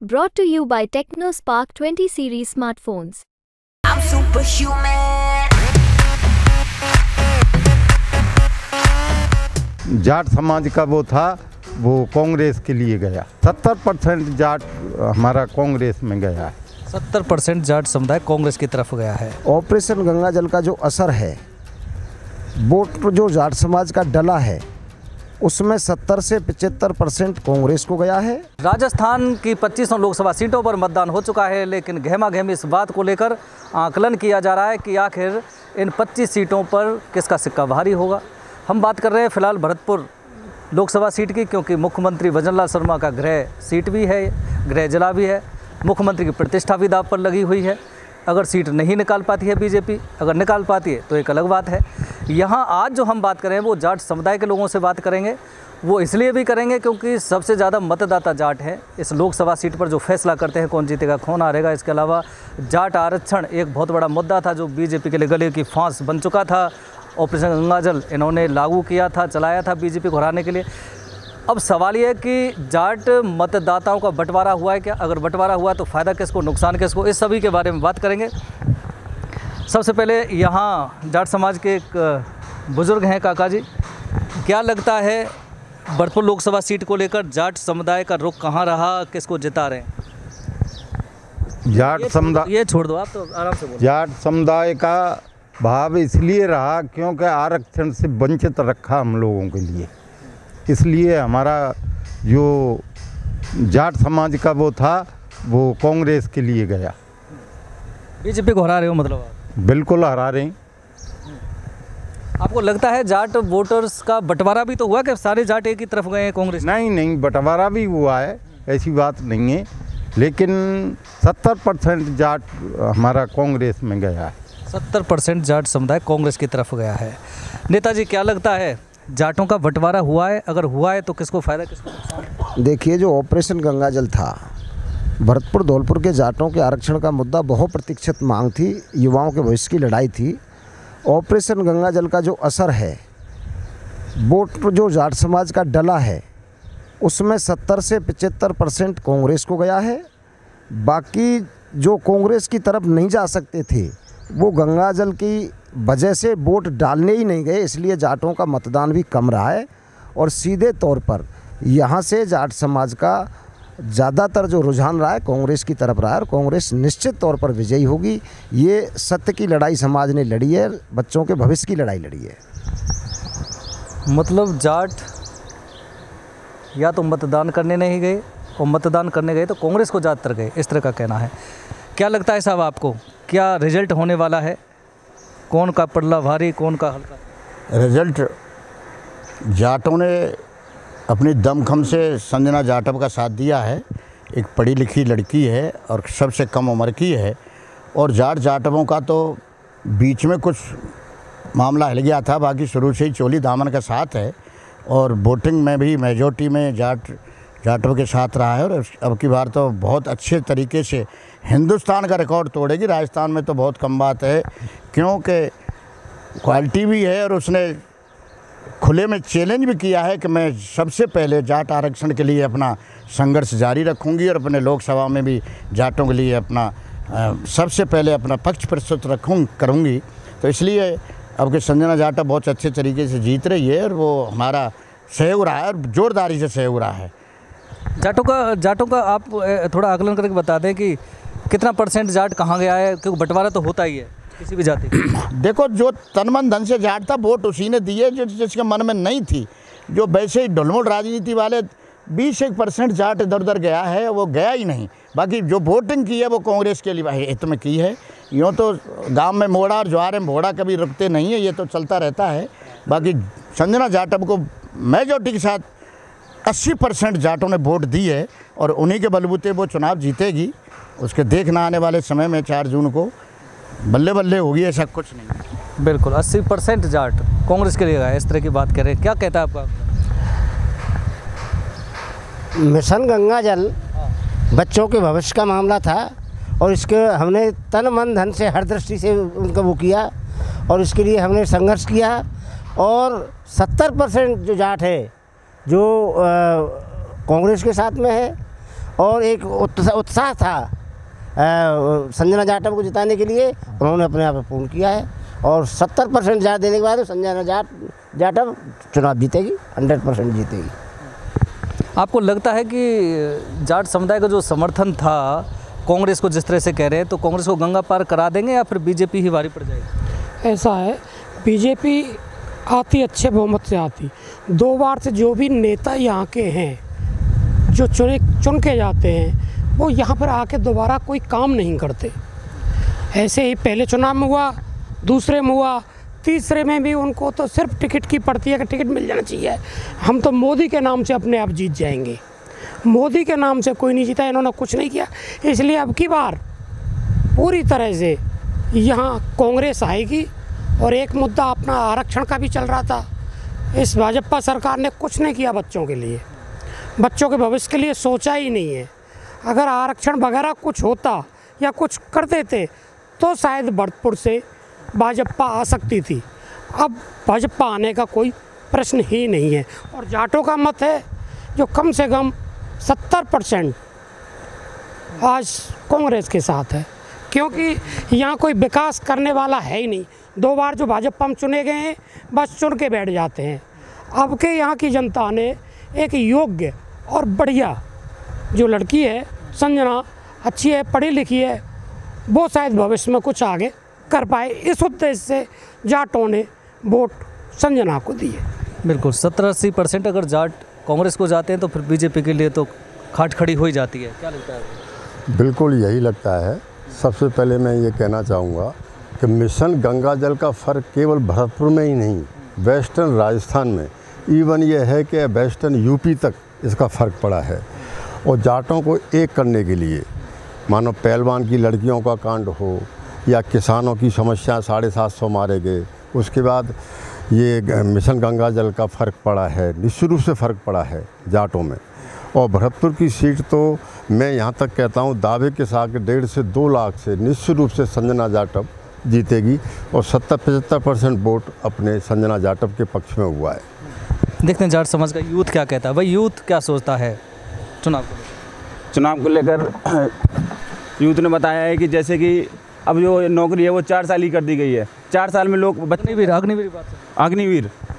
Brought to you by TechnoSpark 20 series smartphones. I'm superhuman. Jat समाज का वो था, वो कांग्रेस के लिए गया। 70% जाट हमारा कांग्रेस में गया है। 70% जाट समुदाय कांग्रेस की तरफ गया है। ऑपरेशन गंगा जल का जो असर है, वोट जो जाट समाज का डला है, उसमें 70 से 75% कांग्रेस को गया है। राजस्थान की 25 लोकसभा सीटों पर मतदान हो चुका है, लेकिन गहमा-गहमी इस बात को लेकर आकलन किया जा रहा है कि आखिर इन 25 सीटों पर किसका सिक्का भारी होगा। हम बात कर रहे हैं फिलहाल भरतपुर लोकसभा सीट की, क्योंकि मुख्यमंत्री भजनलाल शर्मा का गृह सीट भी है, गृह जिला भी है। मुख्यमंत्री की प्रतिष्ठा भी दांव पर लगी हुई है। अगर सीट नहीं निकाल पाती है बीजेपी, अगर निकाल पाती है तो एक अलग बात है। यहाँ आज जो हम बात करें वो जाट समुदाय के लोगों से बात करेंगे। वो इसलिए भी करेंगे क्योंकि सबसे ज़्यादा मतदाता जाट हैं। इस लोकसभा सीट पर जो फैसला करते हैं कौन जीतेगा कौन हारेगा। इसके अलावा जाट आरक्षण एक बहुत बड़ा मुद्दा था जो बीजेपी के लिए गले की फांस बन चुका था। ऑपरेशन गंगा जल इन्होंने लागू किया था, चलाया था बीजेपी को हराने के लिए। अब सवाल ये है कि जाट मतदाताओं का बंटवारा हुआ है क्या? अगर बंटवारा हुआ तो फ़ायदा किसको, नुकसान किसको, इस सभी के बारे में बात करेंगे। सबसे पहले यहाँ जाट समाज के एक बुज़ुर्ग हैं काका जी, क्या लगता है भरतपुर लोकसभा सीट को लेकर जाट समुदाय का रुख कहाँ रहा, किसको जिता रहे हैं? जाट समुदाय, ये छोड़ दो, आप तो आराम से बोलो। जाट समुदाय का भाव इसलिए रहा क्योंकि आरक्षण से वंचित रखा हम लोगों के लिए। इसलिए हमारा जो जाट समाज का वो था, वो कांग्रेस के लिए गया। बीजेपी को हरा रहे हो मतलब आप? बिल्कुल हरा रहे हैं। आपको लगता है जाट वोटर्स का बंटवारा भी तो हुआ कि सारे जाट एक ही तरफ गए हैं कांग्रेस? नहीं, बंटवारा भी हुआ है, ऐसी बात नहीं है, लेकिन 70% जाट हमारा कांग्रेस में गया है। 70% जाट समुदाय कांग्रेस की तरफ गया है। नेताजी, क्या लगता है जाटों का बंटवारा हुआ है? अगर हुआ है तो किसको फ़ायदा, किसको नुकसान? देखिए, जो ऑपरेशन गंगा जल था, भरतपुर धौलपुर के जाटों के आरक्षण का मुद्दा बहुत प्रतीक्षित मांग थी, युवाओं के भविष्य की लड़ाई थी। ऑपरेशन गंगा जल का जो असर है, वोट जो जाट समाज का डला है, उसमें 70 से 75% कांग्रेस को गया है। बाकी जो कांग्रेस की तरफ नहीं जा सकते थे, वो गंगा जल की वजह से वोट डालने ही नहीं गए, इसलिए जाटों का मतदान भी कम रहा है। और सीधे तौर पर यहाँ से जाट समाज का ज़्यादातर जो रुझान रहा है कांग्रेस की तरफ रहा है, और कांग्रेस निश्चित तौर पर विजयी होगी। ये सत्य की लड़ाई समाज ने लड़ी है, बच्चों के भविष्य की लड़ाई लड़ी है। मतलब जाट या तो मतदान करने नहीं गए, और मतदान करने गए तो कांग्रेस को ज़्यादातर गए, इस तरह का कहना है। क्या लगता है साहब आपको, क्या रिजल्ट होने वाला है? कौन का पड़ला भारी, कौन का हल्का? रिजल्ट जाटों ने अपनी दमखम से संजना जाटव का साथ दिया है। एक पढ़ी लिखी लड़की है और सबसे कम उम्र की है। और जाटवों का तो बीच में कुछ मामला हिल गया था, बाकी शुरू से ही चोली दामन का साथ है। और वोटिंग में भी मेजॉरिटी में जाटव के साथ रहा है। और अब की बार तो बहुत अच्छे तरीके से हिंदुस्तान का रिकॉर्ड तोड़ेगी। राजस्थान में तो बहुत कम बात है, क्योंकि क्वालिटी भी है। और उसने खुले में चैलेंज भी किया है कि मैं सबसे पहले जाट आरक्षण के लिए अपना संघर्ष जारी रखूंगी और अपने लोकसभा में भी जाटों के लिए अपना सबसे पहले अपना पक्ष प्रस्तुत करूंगी। तो इसलिए अब कि संजना जाटव बहुत अच्छे तरीके से जीत रही है, और वो हमारा सहयोग रहा है, और जोरदारी से सहयोग रहा है। जाटों का आप थोड़ा आकलन करके बता दें कि कितना % जाट कहाँ गया है, क्योंकि बंटवारा तो होता ही है किसी भी जाति। देखो, जो तन मन धन से जाट था, वोट उसी ने दिए जिसके मन में नहीं थी। जो वैसे ही ढुलमुल राजनीति वाले 20% जाट इधर उधर गया है, वो गया ही नहीं। बाकी जो वोटिंग की है वो कांग्रेस के लिए हित में की है। यूँ तो गांव में मोड़ा और ज्वार में भोड़ा कभी रुकते नहीं है, ये तो चलता रहता है। बाकी संजना जाटव को मेजॉरिटी के साथ 80% जाटों ने वोट दी है, और उन्हीं के बलबूते वो चुनाव जीतेगी। उसके देखना आने वाले समय में 4 जून को बल्ले बल्ले होगी, ऐसा कुछ नहीं। बिल्कुल 80% जाट कांग्रेस के लिए गया, इस तरह की बात कर रहे हैं। क्या कहता है आपका? मिशन गंगा जल बच्चों के भविष्य का मामला था, और इसके हमने तन मन धन से हर दृष्टि से उनका वो किया, और इसके लिए हमने संघर्ष किया। और 70% जो जाट है जो कांग्रेस के साथ में है, और एक उत्साह था संजना जाटव को जिताने के लिए, उन्होंने अपने आप पूर्ण किया है। और 70% जाट देने के बाद संजना जाटव चुनाव जीतेगी, 100% जीतेगी। आपको लगता है कि जाट समुदाय का जो समर्थन था कांग्रेस को, जिस तरह से कह रहे हैं, तो कांग्रेस को गंगा पार करा देंगे या फिर बीजेपी ही भारी पड़ जाएगी? ऐसा है, बीजेपी आती अच्छे बहुमत से आती। 2 बार से जो भी नेता यहाँ के हैं जो चुन के जाते हैं वो यहाँ पर आके दोबारा कोई काम नहीं करते। ऐसे ही पहले चुनाव में हुआ, दूसरे में हुआ, तीसरे में भी उनको तो सिर्फ टिकट की पड़ती है कि टिकट मिल जाना चाहिए, हम तो मोदी के नाम से अपने आप जीत जाएंगे। मोदी के नाम से कोई नहीं जीता, इन्होंने कुछ नहीं किया। इसलिए अब की बार पूरी तरह से यहाँ कांग्रेस आएगी। और एक मुद्दा अपना आरक्षण का भी चल रहा था, इस भाजपा सरकार ने कुछ नहीं किया बच्चों के लिए, बच्चों के भविष्य के लिए सोचा ही नहीं है। अगर आरक्षण वगैरह कुछ होता या कुछ कर देते तो शायद भरतपुर से भाजपा आ सकती थी। अब भाजपा आने का कोई प्रश्न ही नहीं है। और जाटों का मत है जो कम से कम 70% आज कांग्रेस के साथ है, क्योंकि यहाँ कोई विकास करने वाला है ही नहीं। 2 बार जो भाजपा में चुने गए हैं बस चुन के बैठ जाते हैं। अब के यहाँ की जनता ने एक योग्य और बढ़िया जो लड़की है संजना, अच्छी है, पढ़ी लिखी है, वो शायद भविष्य में कुछ आगे कर पाए, इस उद्देश्य से जाटों ने वोट संजना को दिए। बिल्कुल, 70-80% अगर जाट कांग्रेस को जाते हैं तो फिर बीजेपी के लिए तो खाट खड़ी हो ही जाती है। क्या लगता है? बिल्कुल यही लगता है। सबसे पहले मैं ये कहना चाहूँगा कि मिशन गंगा जल का फ़र्क केवल भरतपुर में ही नहीं, वेस्टर्न राजस्थान में, इवन ये है कि वेस्टर्न यूपी तक इसका फ़र्क पड़ा है। और जाटों को एक करने के लिए, मानो पहलवान की लड़कियों का कांड हो या किसानों की समस्या 750 मारे गए, उसके बाद ये मिशन गंगा जल का फ़र्क पड़ा है, निश्चित रूप से फ़र्क पड़ा है जाटों में। और भरतपुर की सीट तो मैं यहाँ तक कहता हूँ दावे के साथ 1.5 से 2 लाख से निश्चित रूप से संजना जाटव जीतेगी। और 70-75% वोट अपने संजना जाटव के पक्ष में हुआ है। देखते हैं जाट समाज का यूथ क्या कहता है। भाई, यूथ क्या सोचता है चुनाव को लेकर? यूथ ने बताया है कि जैसे कि अब जो नौकरी है वो 4 साल ही कर दी गई है। 4 साल में लोग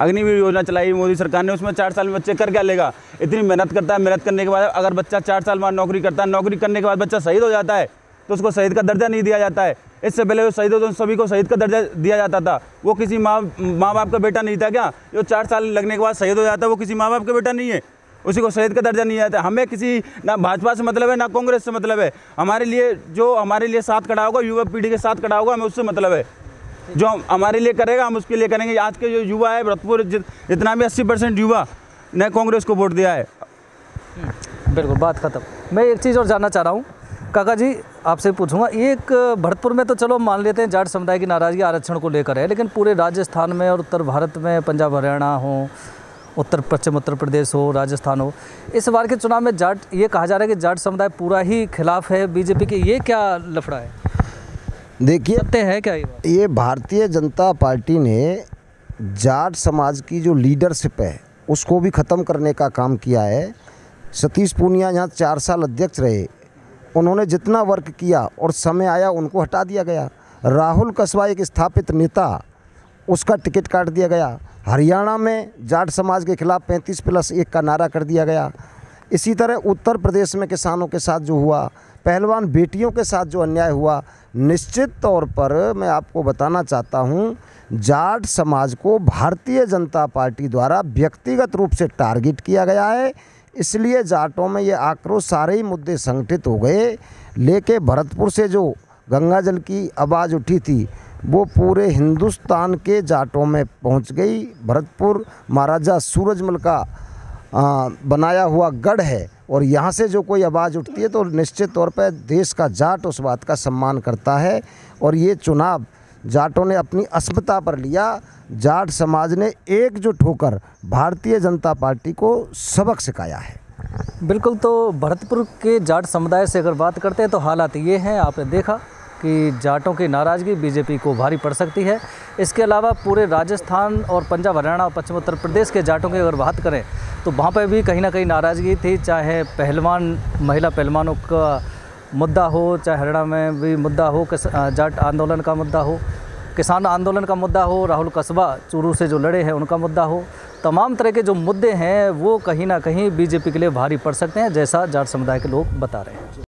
अग्निवीर योजना चलाई मोदी सरकार ने, उसमें 4 साल में बच्चे कर क्या लेगा? इतनी मेहनत करता है, मेहनत करने के बाद अगर बच्चा 4 साल बाद नौकरी करता है, नौकरी करने के बाद बच्चा शहीद हो जाता है तो उसको शहीद का दर्जा नहीं दिया जाता है। इससे पहले वो शहीद हो तो सभी को शहीद का दर्जा दिया जाता था। वो किसी माँ बाप का बेटा नहीं था क्या? जो 4 साल लगने के बाद शहीद हो जाता है वो किसी माँ बाप का बेटा नहीं है, उसी को शहीद का दर्जा नहीं आता। हमें किसी ना भाजपा से मतलब है ना कांग्रेस से मतलब है। हमारे लिए जो हमारे लिए साथ खड़ा होगा, युवा पीढ़ी के साथ खड़ा होगा, हमें उससे मतलब है। जो हमारे लिए करेगा हम उसके लिए करेंगे। आज के जो युवा है भरतपुर, जितना भी 80% युवा ने कांग्रेस को वोट दिया है। बिल्कुल, बात खत्म। मैं एक चीज़ और जानना चाह रहा हूँ काका जी, आपसे पूछूंगा। एक भरतपुर में तो चलो मान लेते हैं जाट समुदाय की नाराज़गी आरक्षण को लेकर है, लेकिन पूरे राजस्थान में और उत्तर भारत में, पंजाब हरियाणा हो, उत्तर पश्चिम उत्तर प्रदेश हो, राजस्थान हो, इस बार के चुनाव में जाट, ये कहा जा रहा है कि जाट समुदाय पूरा ही खिलाफ है बीजेपी के। ये क्या लफड़ा है? देखिए, सत्य है क्या ये भारतीय जनता पार्टी ने जाट समाज की जो लीडरशिप है उसको भी ख़त्म करने का काम किया है। सतीश पूनिया यहाँ 4 साल अध्यक्ष रहे, उन्होंने जितना वर्क किया और समय आया उनको हटा दिया गया। राहुल कस्बा एक स्थापित नेता, उसका टिकट काट दिया गया। हरियाणा में जाट समाज के खिलाफ 35+1 का नारा कर दिया गया। इसी तरह उत्तर प्रदेश में किसानों के साथ जो हुआ, पहलवान बेटियों के साथ जो अन्याय हुआ, निश्चित तौर पर मैं आपको बताना चाहता हूँ, जाट समाज को भारतीय जनता पार्टी द्वारा व्यक्तिगत रूप से टारगेट किया गया है। इसलिए जाटों में ये आक्रोश, सारे ही मुद्दे संगठित हो गए। लेके भरतपुर से जो गंगा जल की आवाज़ उठी थी वो पूरे हिंदुस्तान के जाटों में पहुंच गई। भरतपुर महाराजा सूरजमल का बनाया हुआ गढ़ है और यहाँ से जो कोई आवाज़ उठती है तो निश्चित तौर पर देश का जाट उस बात का सम्मान करता है। और ये चुनाव जाटों ने अपनी अस्मिता पर लिया। जाट समाज ने एकजुट होकर भारतीय जनता पार्टी को सबक सिखाया है। बिल्कुल, तो भरतपुर के जाट समुदाय से अगर बात करते हैं तो हालात ये हैं, आपने देखा कि जाटों की नाराज़गी बीजेपी को भारी पड़ सकती है। इसके अलावा पूरे राजस्थान और पंजाब, हरियाणा और पश्चिम उत्तर प्रदेश के जाटों की अगर बात करें तो वहाँ पर भी कहीं ना कहीं नाराज़गी थी, चाहे पहलवान, महिला पहलवानों का मुद्दा हो, चाहे हरियाणा में भी मुद्दा हो, जाट आंदोलन का मुद्दा हो, किसान आंदोलन का मुद्दा हो, राहुल कस्बा चूरू से जो लड़े हैं उनका मुद्दा हो। तमाम तरह के जो मुद्दे हैं वो कहीं ना कहीं बीजेपी के लिए भारी पड़ सकते हैं, जैसा जाट समुदाय के लोग बता रहे हैं।